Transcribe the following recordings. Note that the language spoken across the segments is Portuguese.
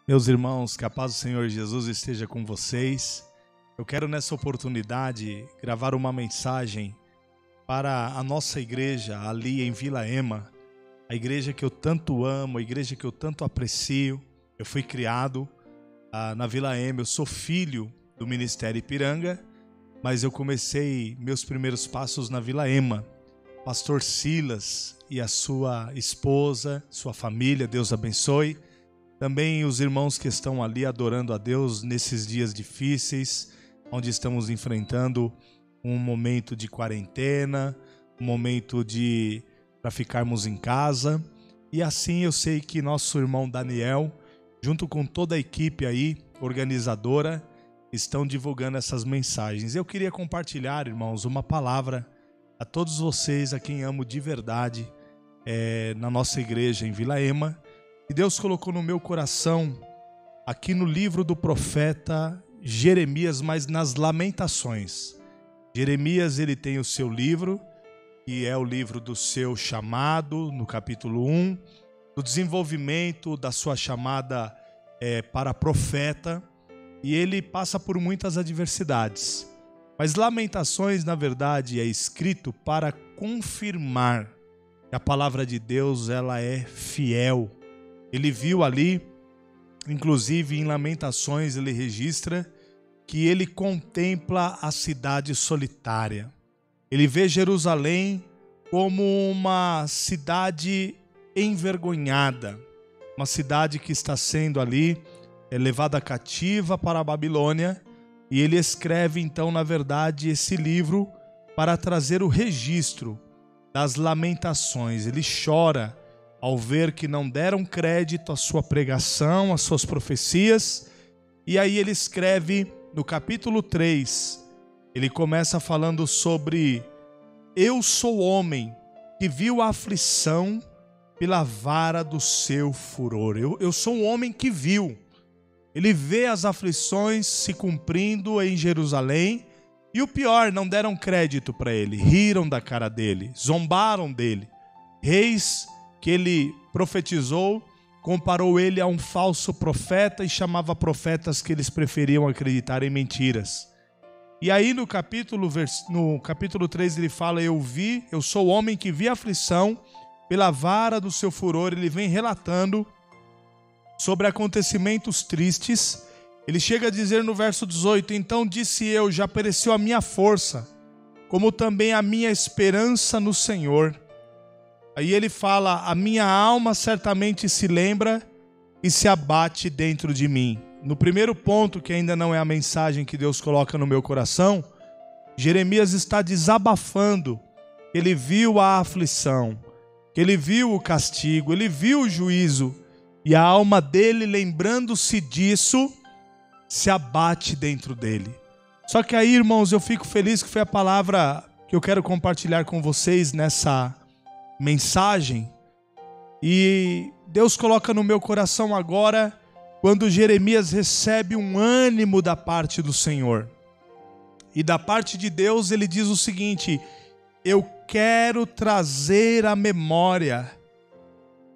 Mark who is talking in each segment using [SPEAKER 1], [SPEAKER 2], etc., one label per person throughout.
[SPEAKER 1] Meus irmãos, que a paz do Senhor Jesus esteja com vocês. Eu quero nessa oportunidade gravar uma mensagem para a nossa igreja ali em Vila Ema, a igreja que eu tanto amo, a igreja que eu tanto aprecio. Eu fui criado na Vila Ema, eu sou filho do Ministério Ipiranga, mas eu comecei meus primeiros passos na Vila Ema. Pastor Silas e a sua esposa, sua família, Deus abençoe. Também os irmãos que estão ali adorando a Deus nesses dias difíceis, onde estamos enfrentando um momento de quarentena, um momento para ficarmos em casa. E assim eu sei que nosso irmão Daniel, junto com toda a equipe aí, organizadora, estão divulgando essas mensagens. Eu queria compartilhar, irmãos, uma palavra a todos vocês, a quem amo de verdade, na nossa igreja em Vila Ema. E Deus colocou no meu coração, aqui no livro do profeta Jeremias, mas nas Lamentações. Jeremias, ele tem o seu livro, que é o livro do seu chamado, no capítulo 1, do desenvolvimento da sua chamada para profeta, e ele passa por muitas adversidades. Mas Lamentações, na verdade, é escrito para confirmar que a palavra de Deus ela é fiel. Ele viu ali, inclusive em Lamentações, ele registra que ele contempla a cidade solitária. Ele vê Jerusalém como uma cidade envergonhada, uma cidade que está sendo ali levada cativa para a Babilônia, e ele escreve então, na verdade, esse livro para trazer o registro das lamentações. Ele chora ao ver que não deram crédito à sua pregação, às suas profecias. E aí ele escreve no capítulo 3, ele começa falando sobre: eu sou homem que viu a aflição pela vara do seu furor. Eu sou um homem que viu. Ele vê as aflições se cumprindo em Jerusalém. E o pior, não deram crédito para ele, riram da cara dele, zombaram dele. Reis que ele profetizou, comparou ele a um falso profeta e chamava profetas que eles preferiam acreditar em mentiras. E aí no capítulo 3 ele fala: eu sou o homem que vi a aflição pela vara do seu furor. Ele vem relatando sobre acontecimentos tristes. Ele chega a dizer no verso 18: então disse eu, já pereceu a minha força, como também a minha esperança no Senhor. Aí ele fala: a minha alma certamente se lembra e se abate dentro de mim. No primeiro ponto, que ainda não é a mensagem que Deus coloca no meu coração, Jeremias está desabafando. Ele viu a aflição, ele viu o castigo, ele viu o juízo, e a alma dele, lembrando-se disso, se abate dentro dele. Só que aí, irmãos, eu fico feliz que foi a palavra que eu quero compartilhar com vocês nessa mensagem. E Deus coloca no meu coração agora, quando Jeremias recebe um ânimo da parte do Senhor. E da parte de Deus ele diz o seguinte: eu quero trazer à memória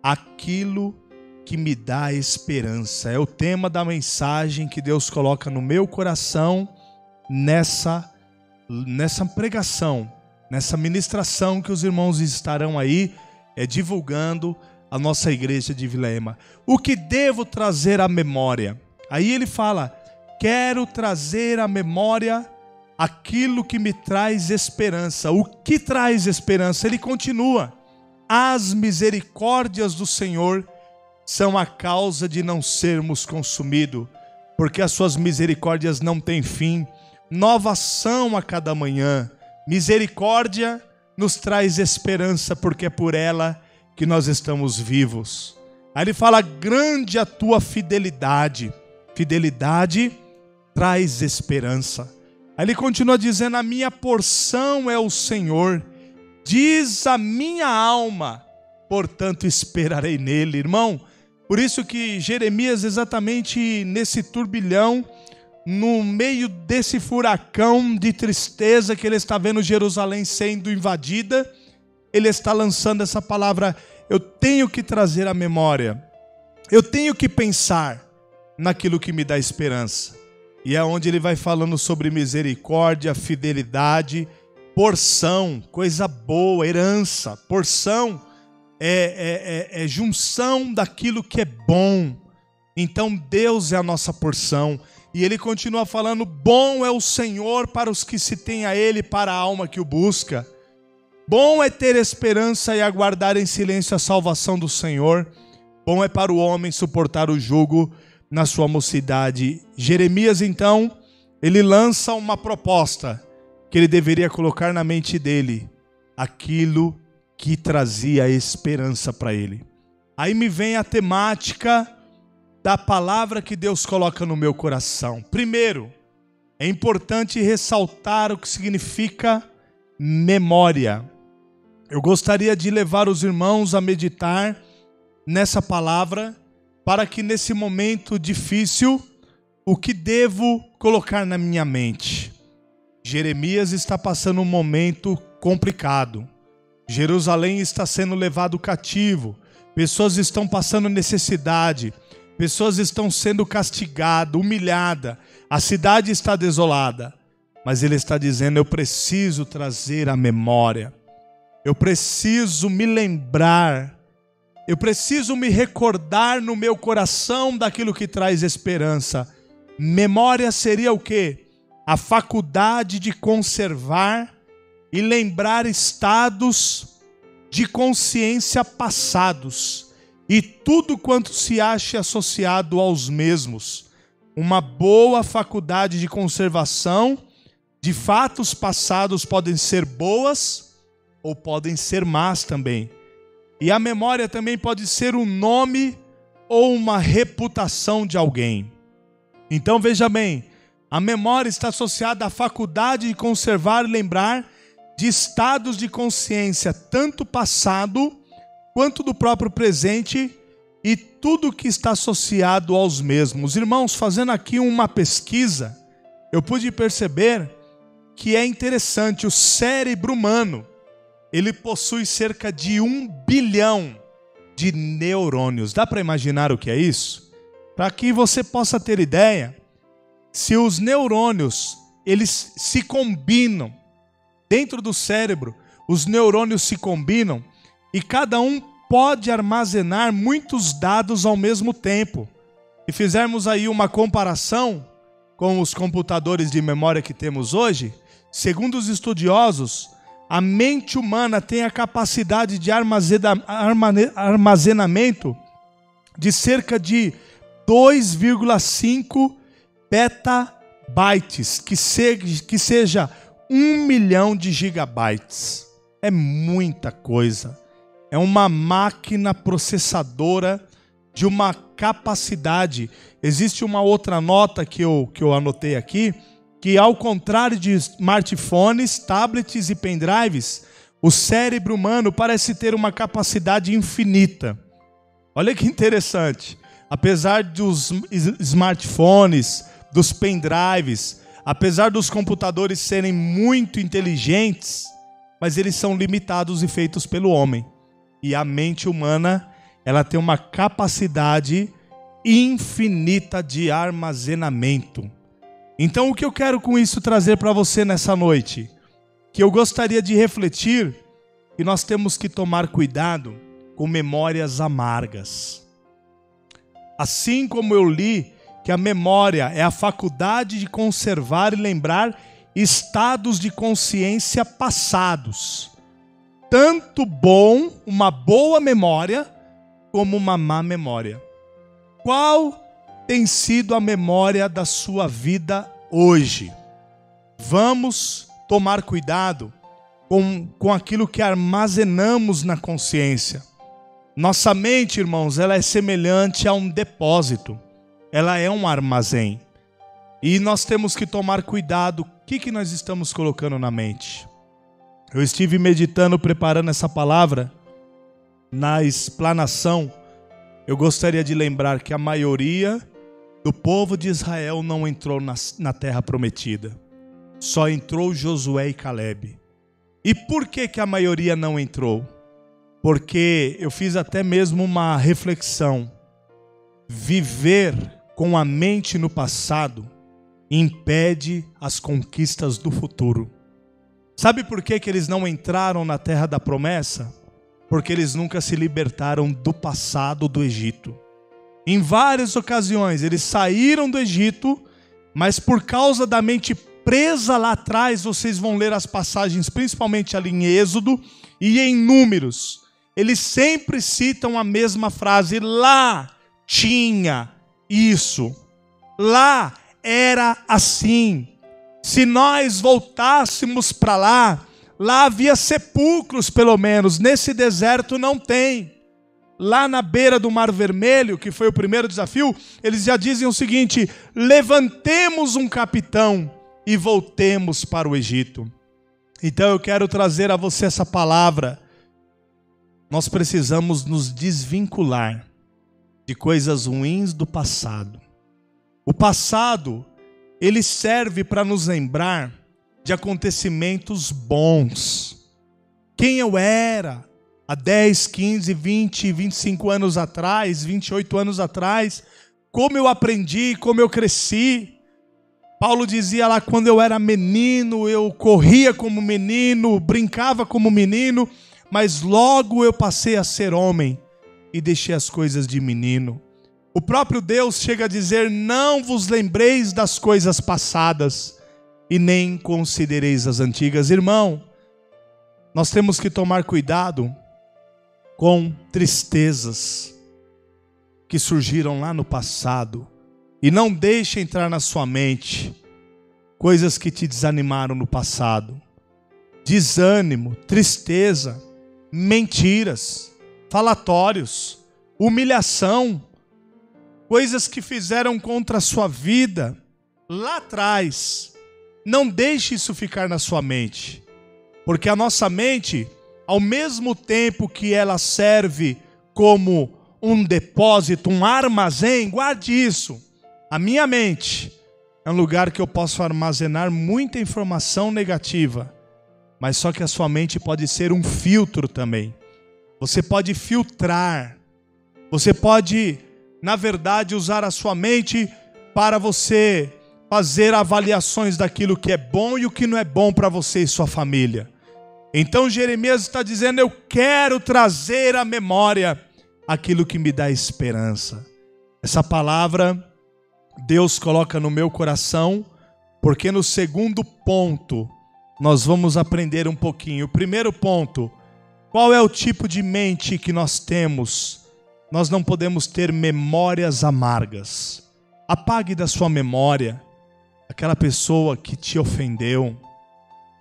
[SPEAKER 1] aquilo que me dá esperança. É o tema da mensagem que Deus coloca no meu coração nessa pregação, nessa ministração que os irmãos estarão aí divulgando a nossa igreja de Vila Ema. O que devo trazer à memória? Aí ele fala: quero trazer à memória aquilo que me traz esperança. O que traz esperança? Ele continua: as misericórdias do Senhor são a causa de não sermos consumidos, porque as suas misericórdias não têm fim, novas são a cada manhã. Misericórdia nos traz esperança, porque é por ela que nós estamos vivos. Aí ele fala: grande a tua fidelidade. Fidelidade traz esperança. Aí ele continua dizendo: a minha porção é o Senhor, diz a minha alma, portanto esperarei nele. Irmão, por isso que Jeremias, exatamente nesse turbilhão, no meio desse furacão de tristeza que ele está vendo Jerusalém sendo invadida, ele está lançando essa palavra: eu tenho que trazer à memória, eu tenho que pensar naquilo que me dá esperança. E é onde ele vai falando sobre misericórdia, fidelidade, porção, coisa boa, herança. Porção é junção daquilo que é bom. Então Deus é a nossa porção. E ele continua falando: bom é o Senhor para os que se têm a ele, para a alma que o busca. Bom é ter esperança e aguardar em silêncio a salvação do Senhor. Bom é para o homem suportar o jugo na sua mocidade. Jeremias, então, ele lança uma proposta que ele deveria colocar na mente dele, aquilo que trazia esperança para ele. Aí me vem a temática da palavra que Deus coloca no meu coração. Primeiro, é importante ressaltar o que significa memória. Eu gostaria de levar os irmãos a meditar nessa palavra, para que nesse momento difícil, o que devo colocar na minha mente? Jeremias está passando um momento complicado. Jerusalém está sendo levado cativo. Pessoas estão passando necessidade. Pessoas estão sendo castigadas, humilhadas. A cidade está desolada. Mas ele está dizendo: eu preciso trazer a memória. Eu preciso me lembrar. Eu preciso me recordar no meu coração daquilo que traz esperança. Memória seria o quê? A faculdade de conservar e lembrar estados de consciência passados e tudo quanto se ache associado aos mesmos. Uma boa faculdade de conservação de fatos passados podem ser boas ou podem ser más também. E a memória também pode ser um nome ou uma reputação de alguém. Então veja bem, a memória está associada à faculdade de conservar e lembrar de estados de consciência, tanto passado quanto do próprio presente e tudo que está associado aos mesmos. Irmãos, fazendo aqui uma pesquisa, eu pude perceber que é interessante, o cérebro humano, ele possui cerca de 1 bilhão de neurônios. Dá para imaginar o que é isso? Para que você possa ter ideia, se os neurônios, eles se combinam, dentro do cérebro, os neurônios se combinam, e cada um pode armazenar muitos dados ao mesmo tempo. E fizermos aí uma comparação com os computadores de memória que temos hoje, segundo os estudiosos, a mente humana tem a capacidade de armazenamento de cerca de 2,5 petabytes, que seja 1 milhão de gigabytes. É muita coisa. É uma máquina processadora de uma capacidade. Existe uma outra nota que eu anotei aqui, que ao contrário de smartphones, tablets e pendrives, o cérebro humano parece ter uma capacidade infinita. Olha que interessante. Apesar dos smartphones, dos pendrives, apesar dos computadores serem muito inteligentes, mas eles são limitados e feitos pelo homem. E a mente humana, ela tem uma capacidade infinita de armazenamento. Então o que eu quero com isso trazer para você nessa noite? Que eu gostaria de refletir que nós temos que tomar cuidado com memórias amargas. Assim como eu li que a memória é a faculdade de conservar e lembrar estados de consciência passados. Tanto uma boa memória, como uma má memória. Qual tem sido a memória da sua vida hoje? Vamos tomar cuidado com aquilo que armazenamos na consciência. Nossa mente, irmãos, ela é semelhante a um depósito. Ela é um armazém. E nós temos que tomar cuidado. O que nós estamos colocando na mente? Eu estive meditando, preparando essa palavra. Na explanação, eu gostaria de lembrar que a maioria do povo de Israel não entrou na terra prometida. Só entrou Josué e Calebe. E por que a maioria não entrou? Porque eu fiz até mesmo uma reflexão. Viver com a mente no passado impede as conquistas do futuro. Sabe por que eles não entraram na terra da promessa? Porque eles nunca se libertaram do passado do Egito. Em várias ocasiões eles saíram do Egito, mas por causa da mente presa lá atrás, vocês vão ler as passagens, principalmente ali em Êxodo e em Números, eles sempre citam a mesma frase: lá tinha isso, lá era assim. Se nós voltássemos para lá, lá havia sepulcros pelo menos, nesse deserto não tem. Lá na beira do Mar Vermelho, que foi o primeiro desafio, eles já dizem o seguinte: levantemos um capitão e voltemos para o Egito. Então eu quero trazer a você essa palavra. Nós precisamos nos desvincular de coisas ruins do passado. O passado, ele serve para nos lembrar de acontecimentos bons. Quem eu era há 10, 15, 20, 25 anos atrás, 28 anos atrás, como eu aprendi, como eu cresci. Paulo dizia lá: quando eu era menino, eu corria como menino, brincava como menino, mas logo eu passei a ser homem e deixei as coisas de menino. O próprio Deus chega a dizer: não vos lembreis das coisas passadas e nem considereis as antigas. Irmão, nós temos que tomar cuidado com tristezas que surgiram lá no passado. E não deixe entrar na sua mente coisas que te desanimaram no passado. Desânimo, tristeza, mentiras, falatórios, humilhação, coisas que fizeram contra a sua vida lá atrás. Não deixe isso ficar na sua mente, porque a nossa mente, ao mesmo tempo que ela serve como um depósito, um armazém, guarde isso. A minha mente é um lugar que eu posso armazenar muita informação negativa, mas só que a sua mente pode ser um filtro também. Você pode filtrar, você pode, na verdade, usar a sua mente para você fazer avaliações daquilo que é bom e o que não é bom para você e sua família. Então Jeremias está dizendo: eu quero trazer à memória aquilo que me dá esperança. Essa palavra Deus coloca no meu coração, porque no segundo ponto nós vamos aprender um pouquinho. O primeiro ponto: qual é o tipo de mente que nós temos? Nós não podemos ter memórias amargas. Apague da sua memória aquela pessoa que te ofendeu,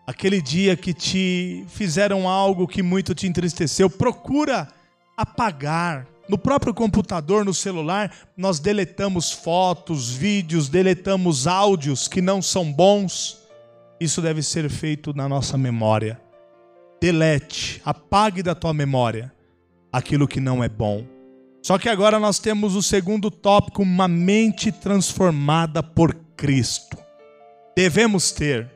[SPEAKER 1] aquele dia que te fizeram algo que muito te entristeceu. Procura apagar. No próprio computador, no celular, nós deletamos fotos, vídeos, deletamos áudios que não são bons. Isso deve ser feito na nossa memória. Delete, apague da tua memória aquilo que não é bom. Só que agora nós temos o segundo tópico: uma mente transformada por Cristo. Devemos ter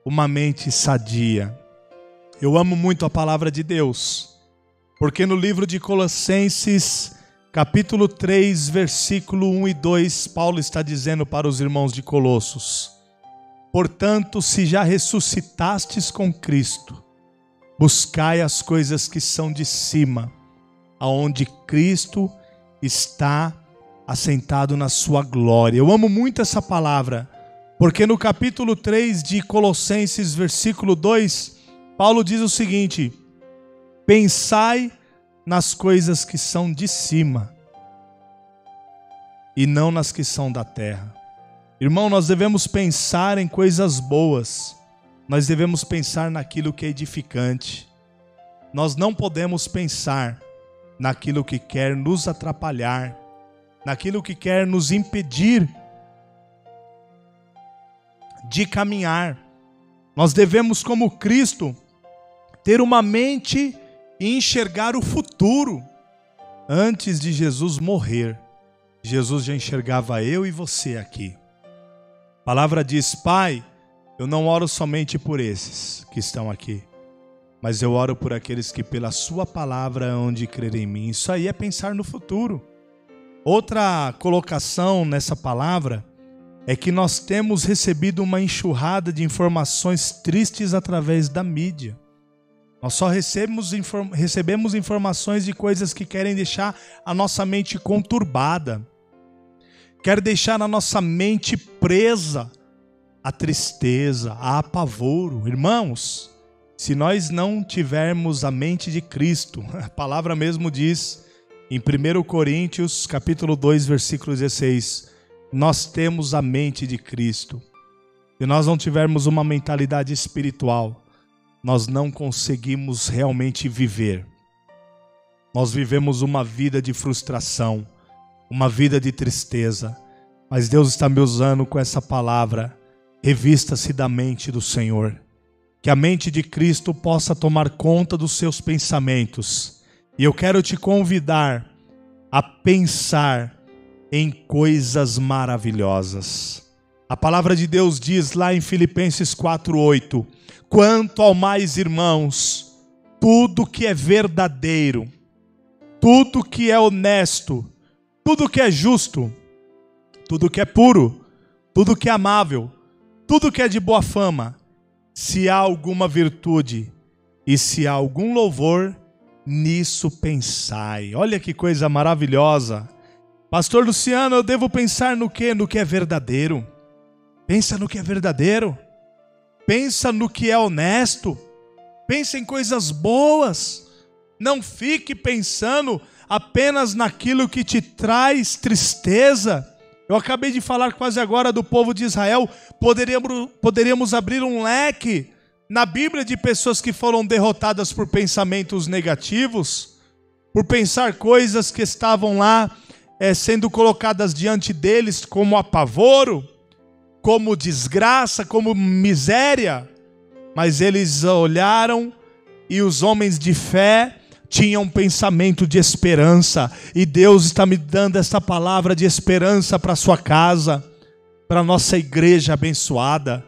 [SPEAKER 1] uma mente sadia. Eu amo muito a palavra de Deus, porque no livro de Colossenses, capítulo 3, versículo 1 e 2, Paulo está dizendo para os irmãos de Colossos: portanto, se já ressuscitastes com Cristo, buscai as coisas que são de cima, aonde Cristo está assentado na sua glória. Eu amo muito essa palavra, porque no capítulo 3 de Colossenses, versículo 2, Paulo diz o seguinte: pensai nas coisas que são de cima e não nas que são da terra. Irmão, nós devemos pensar em coisas boas. Nós devemos pensar naquilo que é edificante. Nós não podemos pensar naquilo que quer nos atrapalhar, naquilo que quer nos impedir de caminhar. Nós devemos, como Cristo, ter uma mente e enxergar o futuro. Antes de Jesus morrer, Jesus já enxergava eu e você aqui. A palavra diz: Pai, eu não oro somente por esses que estão aqui, mas eu oro por aqueles que pela sua palavra hão de crer em mim. Isso aí é pensar no futuro. Outra colocação nessa palavra é que nós temos recebido uma enxurrada de informações tristes através da mídia. Nós só recebemos informações de coisas que querem deixar a nossa mente conturbada, quer deixar a nossa mente presa à tristeza, a apavoro. Irmãos, se nós não tivermos a mente de Cristo, a palavra mesmo diz em 1 Coríntios, capítulo 2, versículo 16, nós temos a mente de Cristo. Se nós não tivermos uma mentalidade espiritual, nós não conseguimos realmente viver. Nós vivemos uma vida de frustração, uma vida de tristeza. Mas Deus está me usando com essa palavra. Revista-se da mente do Senhor. Que a mente de Cristo possa tomar conta dos seus pensamentos. E eu quero te convidar a pensar em coisas maravilhosas. A palavra de Deus diz lá em Filipenses 4:8: quanto ao mais, irmãos, tudo que é verdadeiro, tudo que é honesto, tudo que é justo, tudo que é puro, tudo que é amável, tudo que é de boa fama, se há alguma virtude e se há algum louvor, nisso pensai. Olha que coisa maravilhosa. Pastor Luciano, eu devo pensar no quê? No que é verdadeiro. Pensa no que é verdadeiro. Pensa no que é honesto. Pensa em coisas boas. Não fique pensando apenas naquilo que te traz tristeza. Eu acabei de falar quase agora do povo de Israel. Poderíamos abrir um leque na Bíblia de pessoas que foram derrotadas por pensamentos negativos, por pensar coisas que estavam lá sendo colocadas diante deles como apavoro, como desgraça, como miséria. Mas eles olharam e os homens de fé tinham um pensamento de esperança. E Deus está me dando essa palavra de esperança para a sua casa, para a nossa igreja abençoada.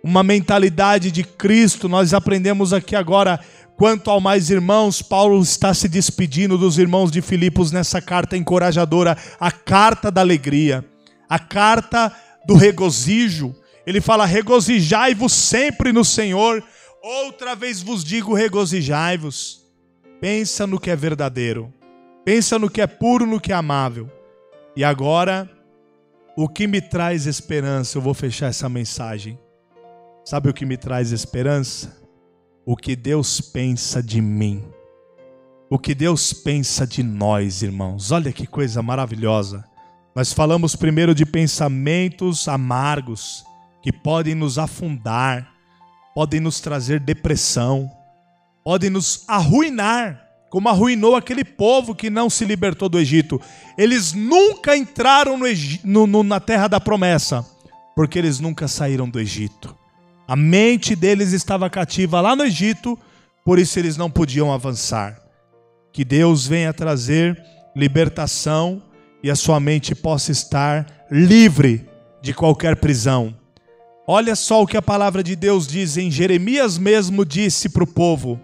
[SPEAKER 1] Uma mentalidade de Cristo. Nós aprendemos aqui agora, quanto ao mais, irmãos, Paulo está se despedindo dos irmãos de Filipos nessa carta encorajadora, a carta da alegria, a carta do regozijo. Ele fala: regozijai-vos sempre no Senhor. Outra vez vos digo, regozijai-vos. Pensa no que é verdadeiro, pensa no que é puro, no que é amável. E agora, o que me traz esperança? Eu vou fechar essa mensagem. Sabe o que me traz esperança? O que Deus pensa de mim. O que Deus pensa de nós, irmãos. Olha que coisa maravilhosa. Nós falamos primeiro de pensamentos amargos, que podem nos afundar, podem nos trazer depressão, podem nos arruinar, como arruinou aquele povo que não se libertou do Egito. Eles nunca entraram na terra da promessa, porque eles nunca saíram do Egito. A mente deles estava cativa lá no Egito, por isso eles não podiam avançar. Que Deus venha trazer libertação e a sua mente possa estar livre de qualquer prisão. Olha só o que a palavra de Deus diz em Jeremias mesmo disse para o povo.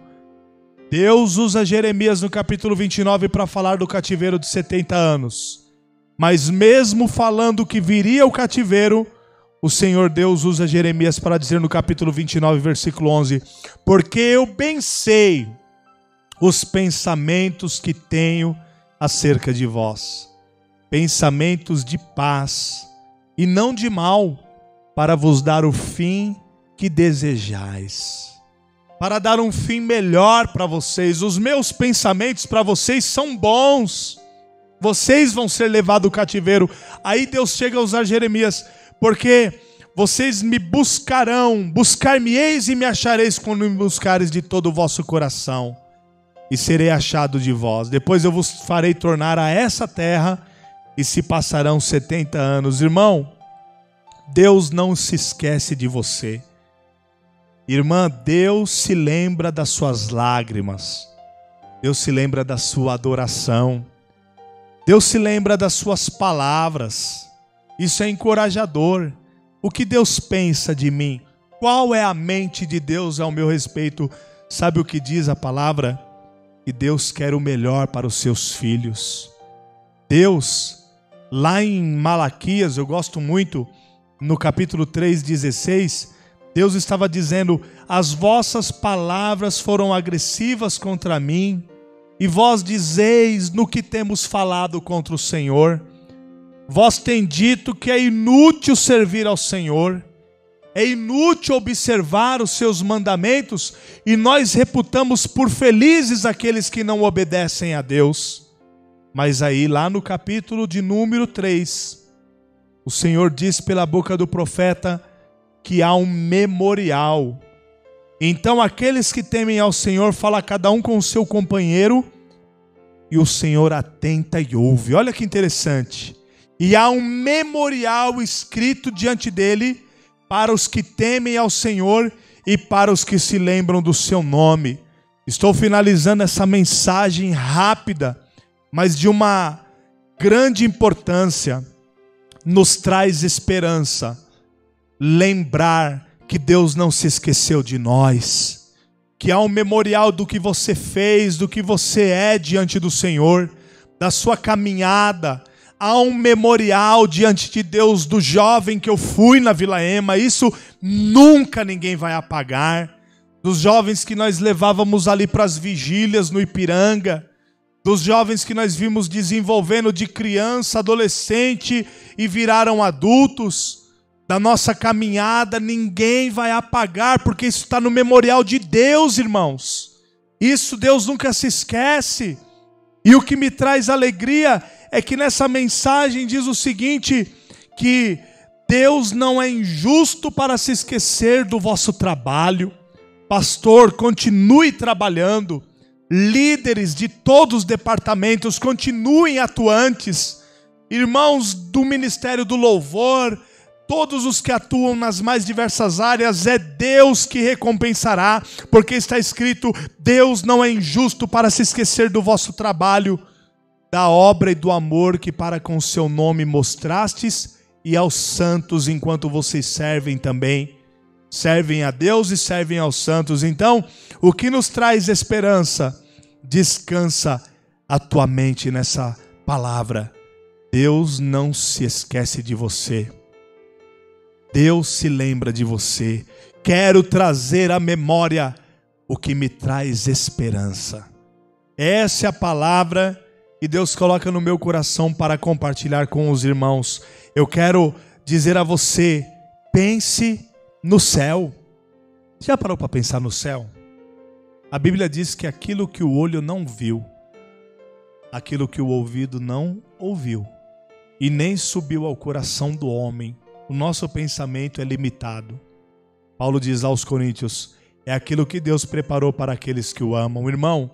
[SPEAKER 1] Deus usa Jeremias no capítulo 29 para falar do cativeiro de 70 anos. Mas mesmo falando que viria o cativeiro, o Senhor Deus usa Jeremias para dizer no capítulo 29, versículo 11: porque eu bem sei os pensamentos que tenho acerca de vós, pensamentos de paz e não de mal, para vos dar o fim que desejais, para dar um fim melhor para vocês. Os meus pensamentos para vocês são bons, vocês vão ser levados ao cativeiro. Aí Deus chega a usar Jeremias: porque vocês me buscarão, buscar-me-eis e me achareis quando me buscareis de todo o vosso coração, e serei achado de vós. Depois eu vos farei tornar a essa terra, e se passarão 70 anos. Irmão, Deus não se esquece de você. Irmã, Deus se lembra das suas lágrimas. Deus se lembra da sua adoração. Deus se lembra das suas palavras. Isso é encorajador. O que Deus pensa de mim? Qual é a mente de Deus ao meu respeito? Sabe o que diz a palavra? Que Deus quer o melhor para os seus filhos. Deus, lá em Malaquias, eu gosto muito, no capítulo 3:16, Deus estava dizendo: as vossas palavras foram agressivas contra mim, e vós dizeis no que temos falado contra o Senhor. Vós tem dito que é inútil servir ao Senhor, é inútil observar os seus mandamentos, e nós reputamos por felizes aqueles que não obedecem a Deus. Mas aí, lá no capítulo de número 3, o Senhor diz pela boca do profeta que há um memorial. Então aqueles que temem ao Senhor, fala cada um com o seu companheiro, e o Senhor atenta e ouve. Olha que interessante. E há um memorial escrito diante dele para os que temem ao Senhor e para os que se lembram do seu nome. Estou finalizando essa mensagem rápida, mas de uma grande importância. Nos traz esperança lembrar que Deus não se esqueceu de nós, que há um memorial do que você fez, do que você é diante do Senhor, da sua caminhada. Há um memorial diante de Deus do jovem que eu fui na Vila Ema. Isso nunca ninguém vai apagar. Dos jovens que nós levávamos ali para as vigílias no Ipiranga, dos jovens que nós vimos desenvolvendo de criança, adolescente e viraram adultos, da nossa caminhada, ninguém vai apagar, porque isso está no memorial de Deus, irmãos. Isso Deus nunca se esquece. E o que me traz alegria é que nessa mensagem diz o seguinte, que Deus não é injusto para se esquecer do vosso trabalho. Pastor, continue trabalhando. Líderes de todos os departamentos, continuem atuantes. Irmãos do Ministério do Louvor, todos os que atuam nas mais diversas áreas, é Deus que recompensará, porque está escrito: Deus não é injusto para se esquecer do vosso trabalho, da obra e do amor que para com o seu nome mostrastes, e aos santos, enquanto vocês servem também. Servem a Deus e servem aos santos. Então, o que nos traz esperança? Descansa a tua mente nessa palavra. Deus não se esquece de você. Deus se lembra de você. Quero trazer à memória o que me traz esperança. Essa é a palavra que Deus coloca no meu coração para compartilhar com os irmãos. Eu quero dizer a você, pense no céu. Já parou para pensar no céu? A Bíblia diz que aquilo que o olho não viu, aquilo que o ouvido não ouviu, e nem subiu ao coração do homem, o nosso pensamento é limitado. Paulo diz aos Coríntios, é aquilo que Deus preparou para aqueles que o amam. Irmão,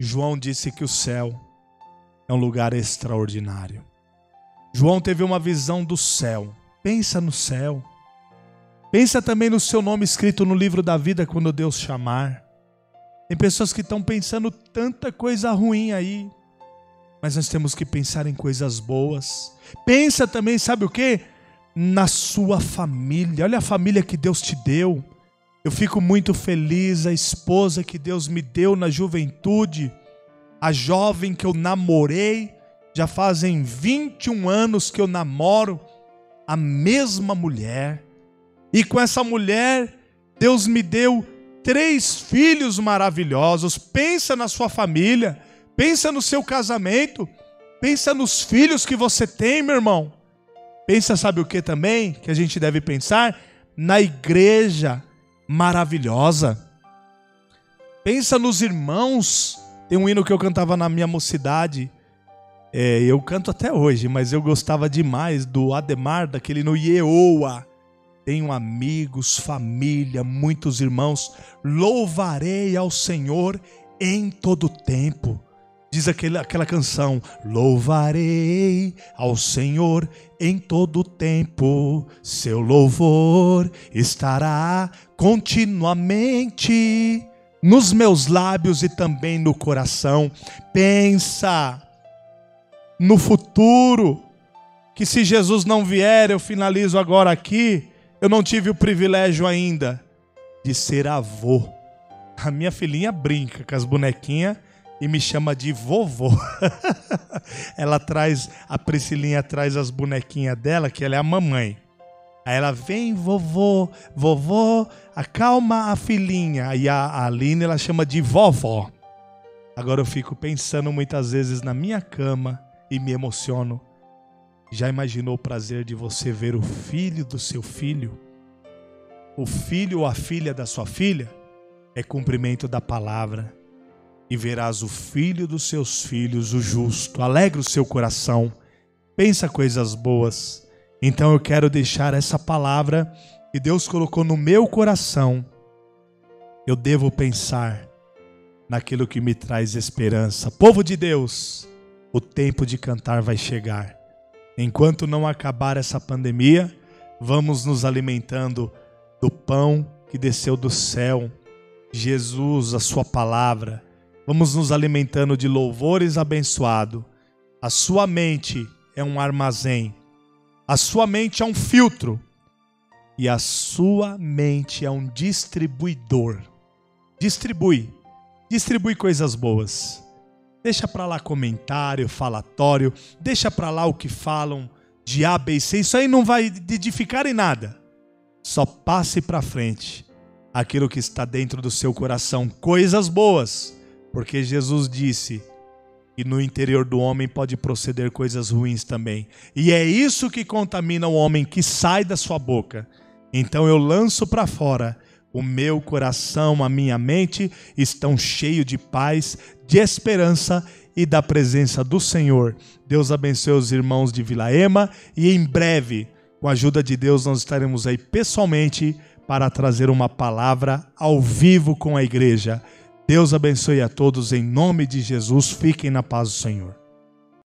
[SPEAKER 1] João disse que o céu é um lugar extraordinário. João teve uma visão do céu. Pensa no céu. Pensa também no seu nome escrito no livro da vida quando Deus chamar. Tem pessoas que estão pensando tanta coisa ruim aí, mas nós temos que pensar em coisas boas. Pensa também, sabe o quê? Na sua família. Olha a família que Deus te deu. Eu fico muito feliz, a esposa que Deus me deu na juventude, a jovem que eu namorei, já fazem 21 anos que eu namoro a mesma mulher. E com essa mulher, Deus me deu 3 filhos maravilhosos. Pensa na sua família, pensa no seu casamento, pensa nos filhos que você tem, meu irmão. Pensa, sabe o que também? Que a gente deve pensar? Na igreja maravilhosa. Pensa nos irmãos. Tem um hino que eu cantava na minha mocidade. Eu canto até hoje, mas eu gostava demais do Ademar, daquele no Ieoa. Tenho amigos, família, muitos irmãos. Louvarei ao Senhor em todo tempo. Diz aquela canção, louvarei ao Senhor em todo tempo, seu louvor estará continuamente nos meus lábios e também no coração. Pensa no futuro, que se Jesus não vier, eu finalizo agora aqui, eu não tive o privilégio ainda de ser avô. A minha filhinha brinca com as bonequinhas e me chama de vovô. A Priscilinha traz as bonequinhas dela, que ela é a mamãe. Aí ela vem, vovô, acalma a filhinha. E a Aline ela chama de vovó. Agora eu fico pensando muitas vezes na minha cama e me emociono. Já imaginou o prazer de você ver o filho do seu filho? O filho ou a filha da sua filha? É cumprimento da palavra. E verás o filho dos seus filhos, o justo. Alegra o seu coração. Pensa coisas boas. Então eu quero deixar essa palavra que Deus colocou no meu coração. Eu devo pensar naquilo que me traz esperança. Povo de Deus, o tempo de cantar vai chegar. Enquanto não acabar essa pandemia, vamos nos alimentando do pão que desceu do céu. Jesus, a sua palavra. Vamos nos alimentando de louvores abençoados. A sua mente é um armazém. A sua mente é um filtro. E a sua mente é um distribuidor. Distribui coisas boas. Deixa para lá comentário, falatório. Deixa para lá o que falam de A, B e C. Isso aí não vai edificar em nada. Só passe para frente aquilo que está dentro do seu coração. Coisas boas. Porque Jesus disse que no interior do homem pode proceder coisas ruins também. E é isso que contamina o homem que sai da sua boca. Então eu lanço para fora. O meu coração, a minha mente estão cheios de paz, de esperança e da presença do Senhor. Deus abençoe os irmãos de Vila Ema e em breve, com a ajuda de Deus, nós estaremos aí pessoalmente para trazer uma palavra ao vivo com a igreja. Deus abençoe a todos em nome de Jesus. Fiquem na paz do Senhor.